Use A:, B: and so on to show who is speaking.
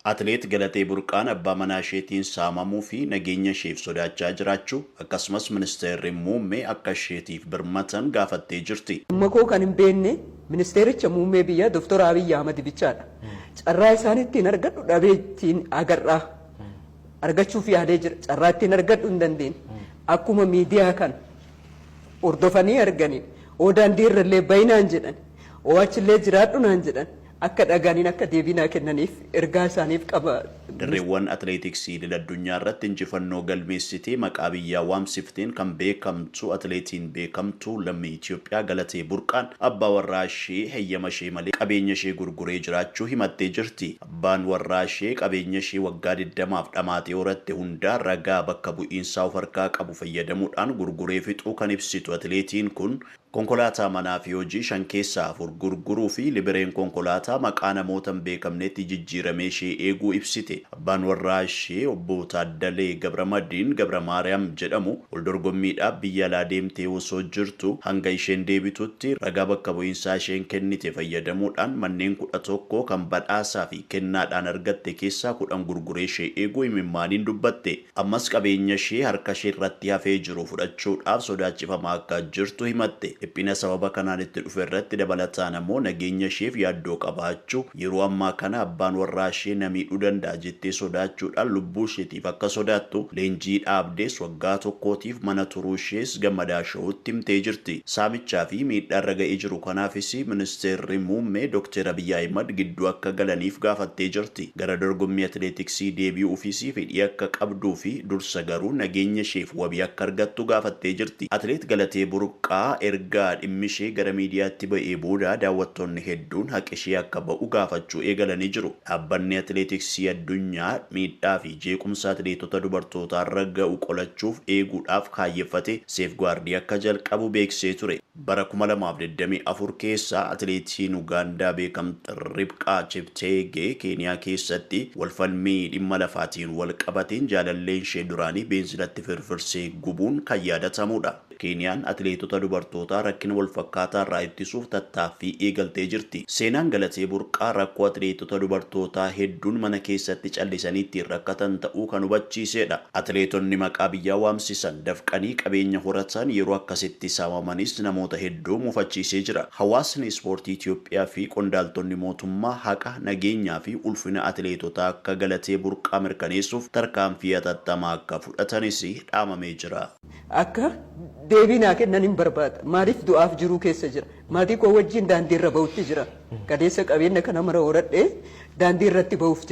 A: Atileet Galatee Burqaan abbaa manaa isheetiin saamamuu fi nageenya isheef sodaachaa jiraachuu akkasumas ministeerri muummee akka isheetiif birmatan gaafattee jirti.
B: Makoo kan hin beekne ministeericha muummee biyyaa Dr. Abiy Ahmed bichaadha. Carraa isaan ittiin argadhu dhabee ittiin agarraa argachuuf yaadee jira. Carraa ittiin argadhu hin dandeenye. Akkuma miidiyaa kan hordofanii arganiin daandii irrallee bayinaan jedhan achillee jiraadhu naan jedhan. Akka dhagaaniin akka deebinaa kennaniif ergaa isaaniif qaba.
A: Dirreewwan atileetiksii addunyaa irratti injifannoo galmeessitee maqaa biyyaa waamsifteen kan beekamtu atileetiin beekamtu lammii Itoophiyaa Galatee Burqaan abbaa warraa ishee heeyyama ishee malee qabeenya ishee gurguree jiraachuu himattee jirti. Abbaan warraa ishee qabeenya ishee waggaa 20f dhamaatee horatte hundaa ragaa bakka bu'iinsaa of harkaa qabu fayyadamuudhaan gurguree fixuu kan ibsitu atileetiin kun konkolaataa manaa fi hojii 5 keessaa 4 gurguruu fi libireen konkolaataa maqaa namoota hin beekamneetti jijjiiramee ishee eeguu ibsite. Abbaan warraa ishee obbo Taaddalee Gabramadiin Gabramaariyaam jedhamu waldorgommiidhaaf biyya alaa deemtee osoo jirtu hanga isheen deebitutti ragaa bakka bu'iinsaa isheen kennite fayyadamuudhaan manneen 11 kan badhaasaa fi kennaadhaan argatte keessaa 10 gurguree ishee eeguu imimmaaniin dubbatte. Ammas qabeenya ishee harka ishee irratti hafee jiru fudhachuudhaaf sodaachifamaa akka jirtu himatte. Dhiphina sababa kanaan itti dhufe irratti dabalataan ammoo nageenya isheef yaaddoo qabaachuu yeroo ammaa kana abbaan warraa ishee miidhuu danda'a jettee sodaachuudhaan lubbuu isheetiif akka sodaattu leenjii dhaabdees waggaa tokkootiif mana turuu ishees gammadaa sha'uutti himtee jirti. Saamichaa fi miidhaa irra ga'ee jiru kanaafis ministeerri muummee Dr. Abiy Ahmed gidduu akka galaniif gaafattee jirti. Gara dorgommii atileetiksii deebi'uu fi fedhii akka qabduu fi dursa garuu nageenya isheef wabii akka argattu gaafattee jirti. Atileet Galatee Burqaa erga dhimmi ishee gara miidiyaatti ba'ee booda daawwattoonni hedduun haqa ishee akka ba'u gaafachuu eegalanii jiru. Dhaabbanni atileetiksii addunyaa miidhaa fi jeequmsa atileetota dubartootaa irra ga'u qolachuuf eeguudhaaf kaayyeffate seefgaardii akka jalqabu beeksisee ture. Bara 2024 keessa atileetiin Ugaandaa beekamtu Ribqaa Cheptegei Keeniyaa keessatti walfalmii dhimma lafaatiin wal qabateen jaalalleen ishee duraanii beenziilatti firfirsee gubuun kan yaadatamudha. Keeniyaan atileetota dubartootaa rakkina wal fakkaataa irraa ittisuuf tattaaffii eegaltee jirti. Seenaan Galatee Burqaa rakkoo atileetota dubartootaa hedduun mana keessatti callisanii ittiin rakkatan ta'uu kan hubachiisedha. Atileetonni maqaa biyyaa waamsisan dafqanii qabeenya horatan yeroo akkasitti saamamanis namoota hedduu mufachiisee jira. Hawaasni ispoortii Itoophiyaa fi qondaaltonni mootummaa haqa nageenyaa fi ulfina atileetotaa akka Galatee Burqaa mirkaneessuuf tarkaanfii hatattamaa akka fudhatanis dhaamamee jira.
B: Akka deebinaa kennan hin barbaada. Maaliif du'aaf jiruu keessa jira? Maatii koo wajjin daandii irra ba'utti jira. Qadeessa qabeenya kana mara horadhee daandii irratti ba'uuf jira.